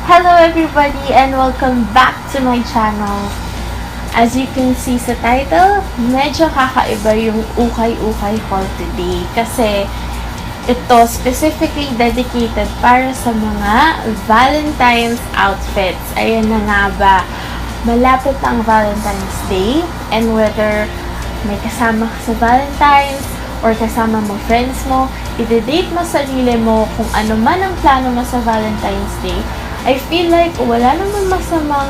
Hello everybody and welcome back to my channel. As you can see sa title, medyo kakaiba yung ukay-ukay haul today kasi ito specifically dedicated para sa mga Valentine's outfits. Ayan na nga ba, malapit ang Valentine's Day and whether may kasama ka sa Valentine's or kasama mo friends mo, i-date mo sarili mo kung ano man ang plano mo sa Valentine's Day, I feel like wala naman masamang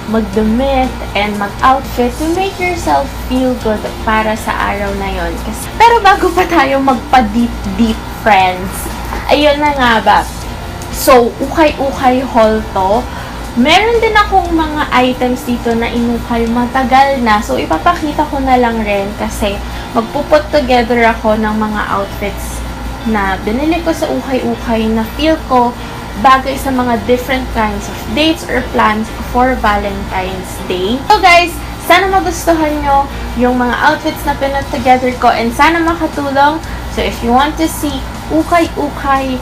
magdamit and mag-outfit to make yourself feel good para sa araw na yon. Pero bago pa tayo magpa-deep friends, ayun na nga ba. So, ukay-ukay haul to. Meron din akong mga items dito na inukay matagal na. So, ipapakita ko na lang rin kasi magpuput together ako ng mga outfits na binili ko sa ukay-ukay na feel ko bagay sa mga different kinds of dates or plans for Valentine's Day. So guys, sana magustuhan nyo yung mga outfits na pinut together ko and sana makatulong. So if you want to see ukay-ukay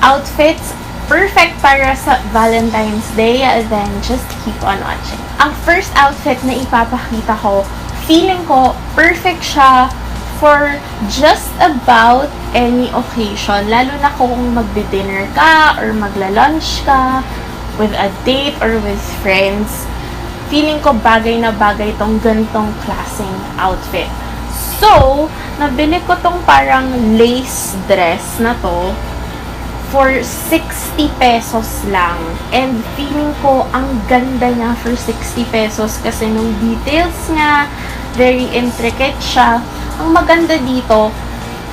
outfits perfect para sa Valentine's Day, then just keep on watching. Ang first outfit na ipapakita ko, feeling ko perfect siya for just about any occasion. Lalo na kung magdi-dinner ka or magla-lunch ka with a date or with friends. Feeling ko bagay na bagay tong ganitong klaseng outfit. So, nabili ko tong parang lace dress na to for 60 pesos lang. And feeling ko ang ganda niya for 60 pesos kasi nung details nga, very intricate siya. Ang maganda dito,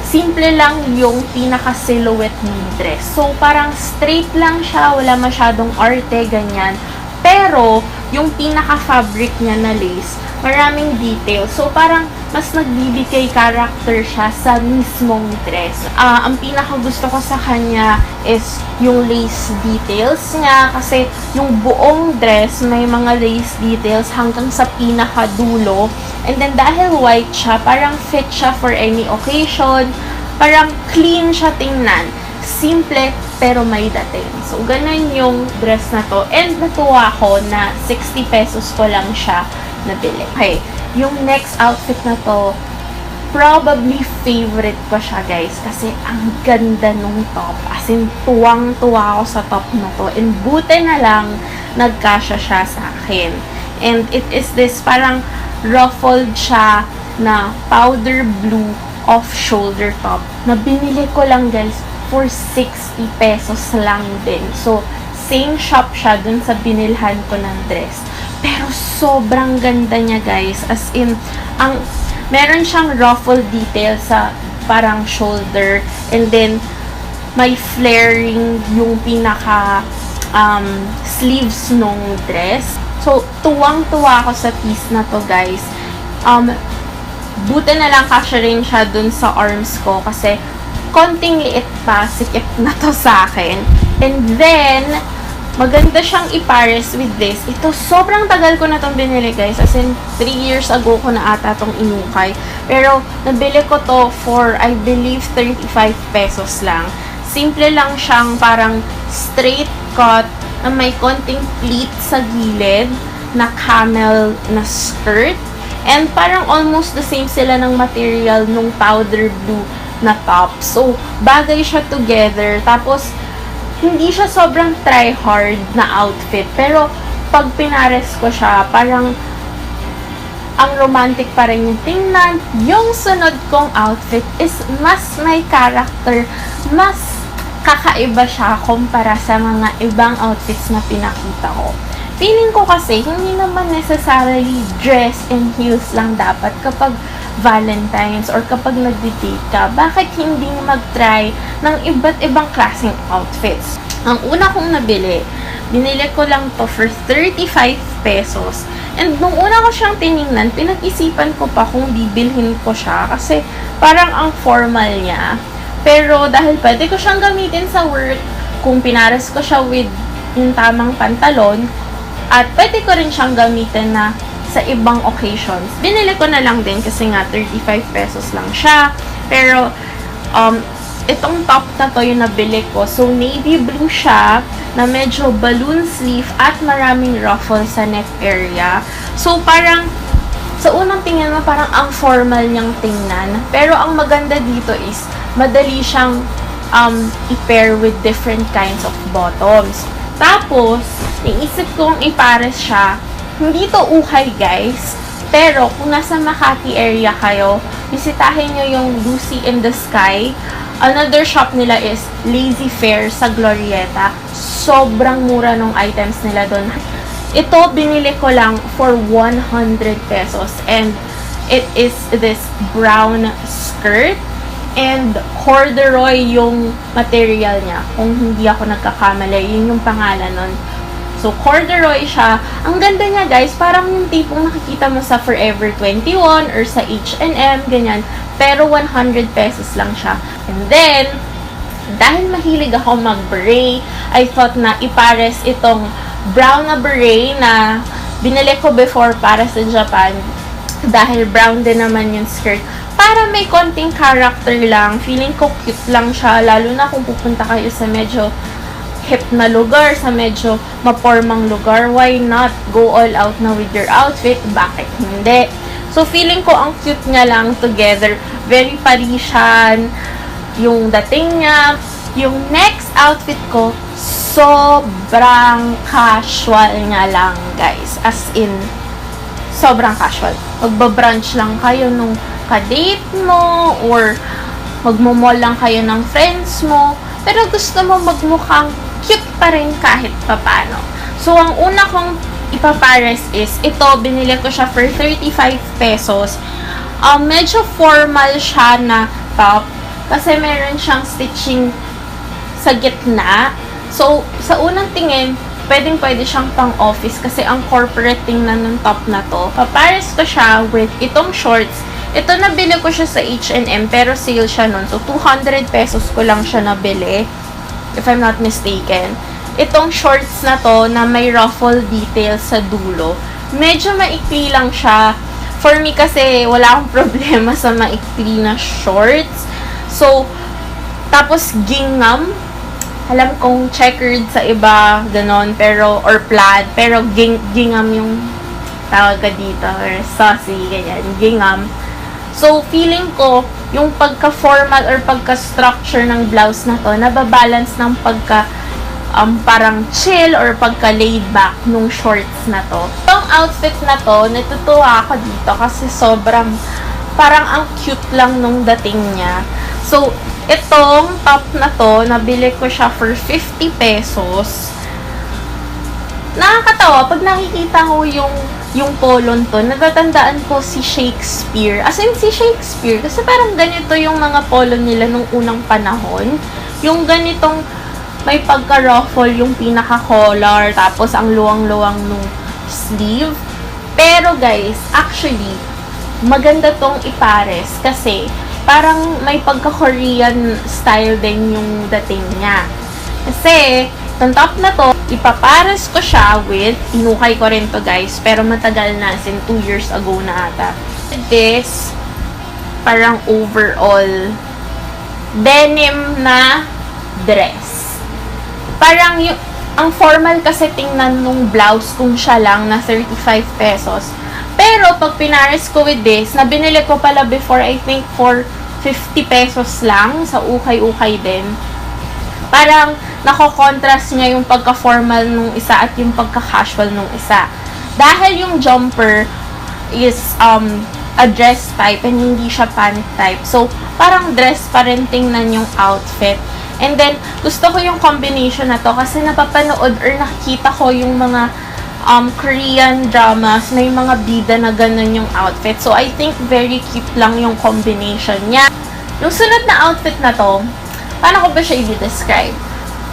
simple lang yung pinaka-silhouette ng dress. So, parang straight lang siya, wala masyadong arte, ganyan. Pero, yung pinaka-fabric niya na lace, maraming detail. So, parang mas nagbibigay character siya sa mismong dress. Ang pinaka-gusto ko sa kanya is yung lace details niya kasi yung buong dress may mga lace details hanggang sa pinaka-dulo. And then, dahil white siya, parang fit siya for any occasion. Parang clean siya tingnan. Simple, pero may dating. So, ganun yung dress na to. And natuwa ko na 60 pesos ko lang siya nabili. Okay, yung next outfit na to, probably favorite ko siya, guys. Kasi ang ganda nung top. As in, tuwang-tuwa ako sa top na to. And buti na lang, nagkasya siya sa akin. And it is this parang ruffled siya na powder blue off-shoulder top na binili ko lang, guys, for 60 pesos lang din. So, same shop siya dun sa binilhan ko ng dress. Pero sobrang ganda niya, guys. As in, meron siyang ruffle detail sa parang shoulder and then may flaring yung pinaka sleeves nung dress. So, tuwang-tuwa ako sa piece na to, guys. Buti na lang kasya rin siya dun sa arms ko kasi konting liit pa, sikip na to sa akin. And then, maganda siyang ipares with this. Ito, sobrang tagal ko na tong binili, guys. As in, 3 years ago ko na ata tong inukay. Pero, nabili ko to for, I believe, 35 pesos lang. Simple lang siyang parang straight cut na may konting pleat sa gilid na camel na skirt. And parang almost the same sila ng material nung powder blue na top. So, bagay siya together. Tapos, hindi siya sobrang try-hard na outfit. Pero, pag pinares ko siya, parang ang romantic pa rin yung tingnan. Yung sunod kong outfit is mas may character, mas kakaiba siya kumpara sa mga ibang outfits na pinakita ko. Feeling ko kasi, hindi naman necessarily dress and heels lang dapat kapag Valentine's or kapag nagdi-date ka. Bakit hindi mag-try ng iba't ibang klaseng outfits? Ang una kong binili ko lang to for 35 pesos. And nung una ko siyang tiningnan, pinag-isipan ko pa kung bibilhin ko siya kasi parang ang formal niya. Pero dahil pwede ko siyang gamitin sa work, kung pinares ko siya with yung tamang pantalon, at pwede ko rin siyang gamitin na sa ibang occasions. Binili ko na lang din kasi nga 35 pesos lang siya. Pero itong top na to yung nabili ko. So, navy blue siya, na medyo balloon sleeve at maraming ruffle sa neck area. So, parang, sa unang tingin mo, parang ang formal niyang tingnan. Pero, ang maganda dito is, madali siyang i-pair with different kinds of bottoms. Tapos, naisip kong ipares siya. Hindi to ukay, guys. Pero, kung nasa Makati area kayo, bisitahin nyo yung Lucy in the Sky. Another shop nila is Lazy Fair sa Glorieta. Sobrang mura nung items nila doon. Ito, binili ko lang for 100 pesos. And it is this brown skirt. And corduroy yung material niya. Kung hindi ako nagkakamali, yun yung pangalan nun. So, corduroy siya. Ang ganda niya, guys. Parang yung tipong nakikita mo sa Forever 21 or sa H&M, ganyan. Pero 100 pesos lang siya. And then, dahil mahilig ako mag-beret, I thought na ipares itong brown na beret na binili ko before para sa Japan. Dahil brown din naman yung skirt. Para may konting character lang. Feeling ko cute lang siya. Lalo na kung pupunta kayo sa medyo hip na lugar, sa medyo mapormang lugar. Why not go all out na with your outfit? Bakit hindi? So, feeling ko ang cute niya lang together. Very Parisian. Yung dating niya. Yung next outfit ko, sobrang casual nga lang, guys. As in, sobrang casual. Magbabrunch lang kayo nung ka-date mo or magmo-mall lang kayo ng friends mo. Pero gusto mo magmukhang cute pa rin kahit papano. So, ang una kong ipapares is, ito, binili ko siya for 35 pesos. Medyo formal siya na top. Kasi meron siyang stitching sa gitna. So, sa unang tingin, pwedeng-pwede siyang pang-office kasi ang corporate tingnan ng top na to. Papares ko siya with itong shorts. Ito, nabili ko siya sa H&M pero sale siya nun. So, 200 pesos ko lang siya nabili. If I'm not mistaken. Itong shorts na to na may ruffle details sa dulo. Medyo maikli lang siya. For me kasi, wala akong problema sa maikli na shorts. So, tapos gingham. Alam kong checkered sa iba, ganon, pero, or plaid, pero gingham yung tawag ka dito, or saucy, ganyan, gingham. So, feeling ko, yung pagka-formal or pagka-structure ng blouse na to, nababalance ng pagka, parang chill or pagka-laid back nung shorts na to. Itong outfit na to, natutuwa ako dito kasi sobrang, parang ang cute lang nung dating niya. So, itong top na to, nabili ko siya for 50 pesos. Nakakatawa, pag nakikita ko yung polon to, natatandaan ko si Shakespeare. As in, si Shakespeare, kasi parang ganito yung mga polon nila nung unang panahon. Yung ganitong may pagka-ruffle, yung pinaka-collar, tapos ang luwang-luwang nung sleeve. Pero guys, actually, maganda tong ipares kasi parang may pagka-Korean style din yung dating niya. Kasi, itong top na to, ipapares ko siya with, inukay ko rin to guys, pero matagal na, as in 2 years ago na ata. This, parang overall, denim na dress. Parang yung, ang formal kasi tingnan nung blouse kung siya lang na 35 pesos. Pero, pag pinares ko with this, na binili ko pala before, I think, for 50 pesos lang, sa ukay-ukay din. Parang, nako-contrast niya yung pagka-formal nung isa at yung pagka-casual nung isa. Dahil yung jumper is a dress type and hindi siya pant type. So, parang dress pa rin tingnan yung outfit. And then, gusto ko yung combination na to kasi napapanood or nakikita ko yung mga Korean dramas, may mga bida na ganun yung outfit. So, I think very cute lang yung combination niya. Yung sunod na outfit na to, paano ko ba siya i-describe?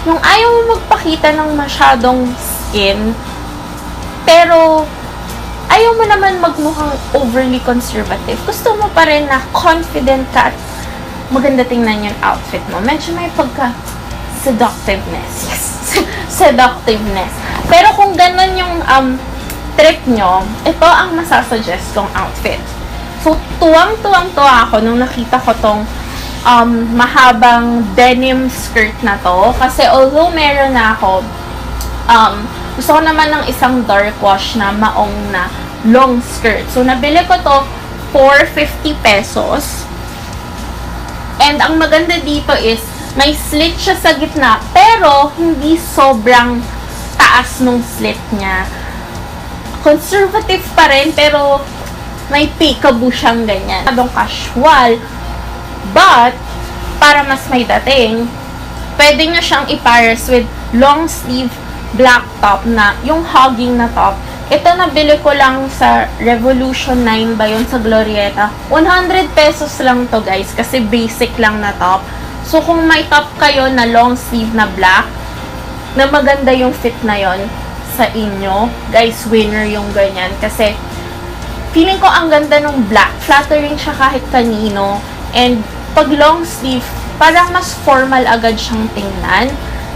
Yung ayaw mo magpakita ng masyadong skin, pero ayaw mo naman magmukhang overly conservative. Gusto mo pa rin na confident ka at maganda tingnan yung outfit mo. Medyo may pagka-seductiveness. Yes. Seductiveness. Pero kung ganun yung trip nyo, ito ang masasuggest kong outfit. So, tuwang-tuwang-tuwa ako nung nakita ko tong mahabang denim skirt na to. Kasi although meron na ako, gusto ko naman ng isang dark wash na maong na long skirt. So, nabili ko to for 50 pesos. And ang maganda dito is, may slit siya sa gitna, pero hindi sobrang taas nung slit niya. Conservative pa rin, pero may peekaboo siyang ganyan. Adong casual, but para mas may dating, pwede nyo siyang ipares with long sleeve black top na, yung hugging na top. Ito nabili ko lang sa Revolution 9 ba yun sa Glorieta. 100 pesos lang to guys, kasi basic lang na top. So, kung may top kayo na long sleeve na black, na maganda yung fit na yon sa inyo, guys, winner yung ganyan. Kasi, feeling ko ang ganda ng black. Flattering siya kahit kanino. And, pag long sleeve, parang mas formal agad siyang tingnan.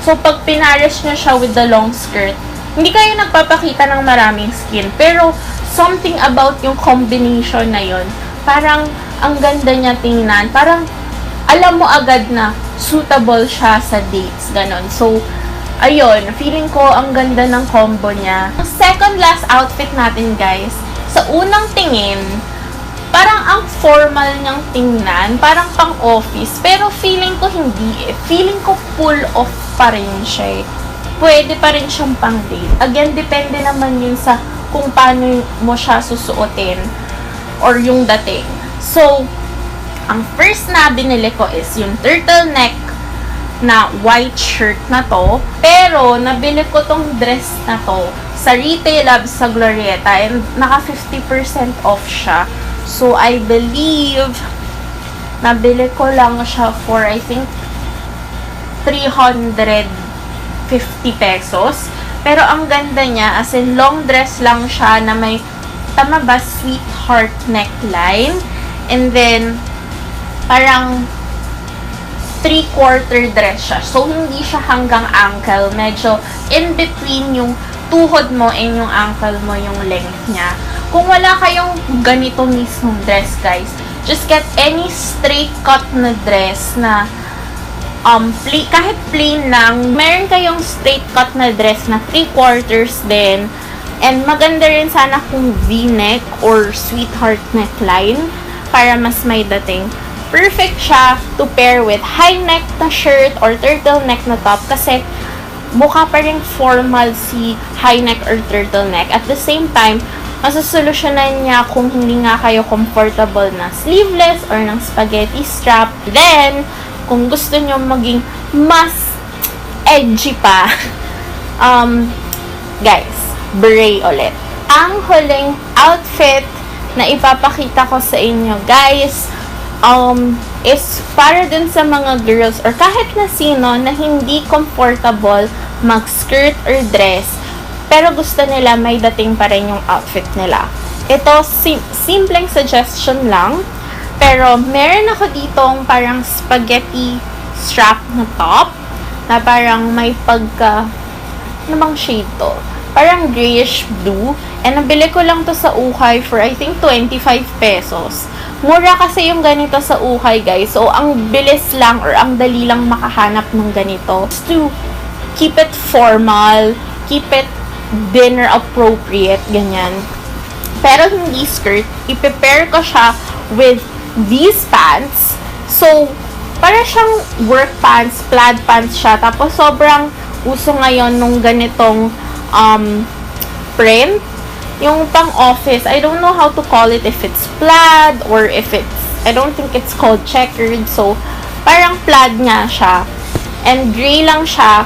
So, pag pinares nyo siya with the long skirt, hindi kayo nagpapakita ng maraming skin. Pero, something about yung combination na yon, parang ang ganda niya tingnan. Parang, alam mo agad na suitable siya sa dates, ganon. So, ayun, feeling ko ang ganda ng combo niya. Ang second last outfit natin, guys, sa unang tingin, parang ang formal niyang tingnan, parang pang office, pero feeling ko hindi eh. Feeling ko full off pa rin siya eh. Pwede pa rin siyang pang date. Again, depende naman yun sa kung paano mo siya susuotin or yung dating. So, ang first na binili ko is yung turtleneck na white shirt na to. Pero, nabili ko tong dress na to sa Retail Lab sa Glorieta and naka 50% off siya. So, I believe nabili ko lang siya for, I think, 350 pesos. Pero, ang ganda niya, as in, long dress lang siya na may, tama ba, sweetheart neckline. And then, parang 3/4 dress siya. So, hindi siya hanggang ankle. Medyo in between yung tuhod mo and yung ankle mo yung length niya. Kung wala kayong ganito mismong dress, guys, just get any straight cut na dress na kahit plain lang. Meron kayong straight cut na dress na 3/4 din. And maganda rin sana kung V-neck or sweetheart neckline para mas may dating. Perfect siya to pair with high neck na shirt or turtleneck na top kasi mukha pa rin formal si high neck or turtleneck. At the same time, masusolusyonan niya kung hindi nga kayo comfortable na sleeveless or ng spaghetti strap. Then, kung gusto nyo maging mas edgy pa, guys, beret ulit. Ang huling outfit na ipapakita ko sa inyo, guys, is para dun sa mga girls or kahit na sino na hindi comfortable mag-skirt or dress pero gusto nila may dating pa rin yung outfit nila. Ito, simpleng suggestion lang, pero meron ako ditong parang spaghetti strap na top na parang may pagka, ano bang shade to? Parang grayish blue. And nabili ko lang to sa ukay for I think 25 pesos. Mura kasi yung ganito sa ukay, guys. So, ang bilis lang or ang dali lang makahanap ng ganito. Just to keep it formal, keep it dinner appropriate, ganyan. Pero hindi skirt. I-prepare ko siya with these pants. So, para siyang work pants, plaid pants siya. Tapos, sobrang uso ngayon nung ganitong print. Yung pang office, I don't know how to call it, if it's plaid or if it's, I don't think it's called checkered. So, parang plaid nga siya. And gray lang siya.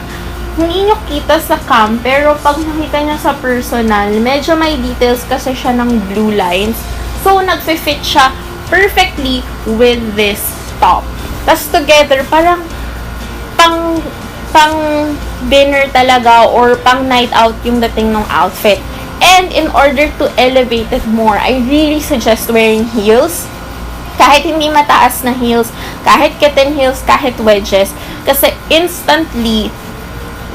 Hindi nyo kita sa cam, pero pag nakita nyo sa personal, medyo may details kasi siya ng blue lines. So, nagfi-fit siya perfectly with this top. Tapos together, parang pang dinner talaga or pang night out yung dating ng outfit. And in order to elevate it more, I really suggest wearing heels. Kahit hindi mataas na heels, kahit kitten heels, kahit wedges. Kasi instantly,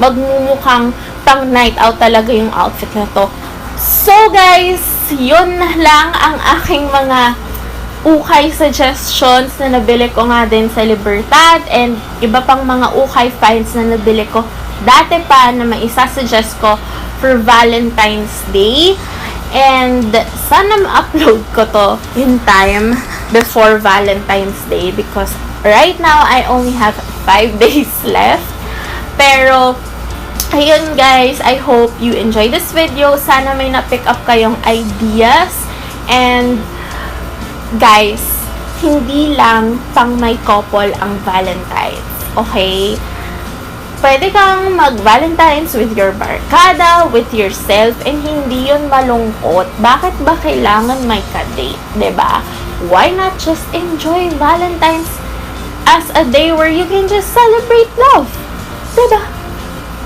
magmumukhang pang night out talaga yung outfit na to. So guys, yun lang ang aking mga ukay suggestions na nabili ko nga din sa Libertad and iba pang mga ukay finds na nabili ko dati pa na maisa-suggest ko for Valentine's Day. And sana ma-upload ko to in time before Valentine's Day because right now I only have 5 days left. Pero ayun guys, I hope you enjoy this video. Sana may na-pick up kayong ideas. And guys, hindi lang pang may couple ang Valentine's. Okay? Pwede kang mag-Valentine's with your barkada, with yourself, and hindi yun malungkot. Bakit ba kailangan may ka-date? Diba? Why not just enjoy Valentine's as a day where you can just celebrate love? Diba?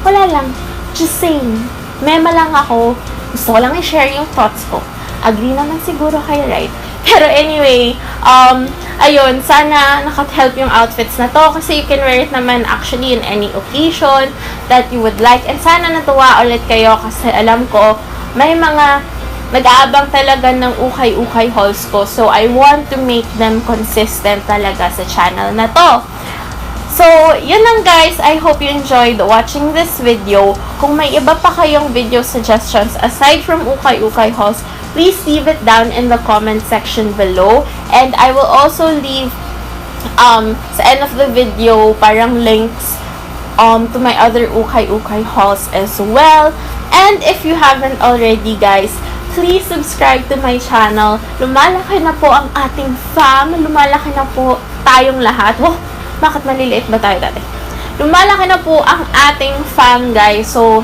Wala lang. Just saying. Mema lang ako. Gusto ko lang i-share yung thoughts ko. Agree naman siguro kayo, right? Pero anyway, ayun, sana naka-help yung outfits na to kasi you can wear it naman actually in any occasion that you would like. And sana natuwa ulit kayo kasi alam ko, may mga nag-aabang talaga ng ukay-ukay hauls ko. So, I want to make them consistent talaga sa channel na to. So, yun lang guys. I hope you enjoyed watching this video. Kung may iba pa kayong video suggestions aside from ukay-ukay hauls, please leave it down in the comment section below. And I will also leave sa end of the video parang links to my other ukay-ukay hauls as well. And if you haven't already guys, please subscribe to my channel. Lumalaki na po ang ating fam. Lumalaki na po tayong lahat. Oh, bakit maliliit ba tayo dati? Lumalaki na po ang ating fam, guys. So,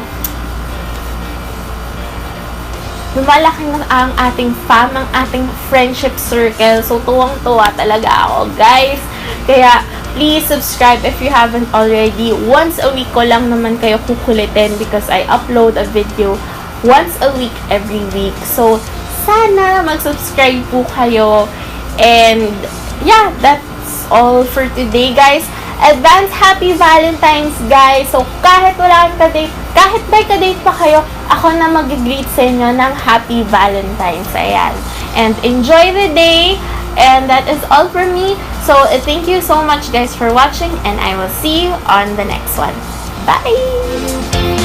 lumalaki na ang ating fam, ang ating friendship circle. So, tuwang-tuwa talaga ako, guys. Kaya, please subscribe if you haven't already. Once a week ko lang naman kayo kukulitin because I upload a video once a week, every week. So, sana mag-subscribe po kayo. And, yeah, that's all for today, guys. Advance Happy Valentine's, guys. So, kahit wala kang ka-date, kahit may ka-date pa kayo, ako na mag-greet sa inyo ng Happy Valentine's. Ayan. And enjoy the day. And that is all for me. So, thank you so much, guys, for watching. And I will see you on the next one. Bye!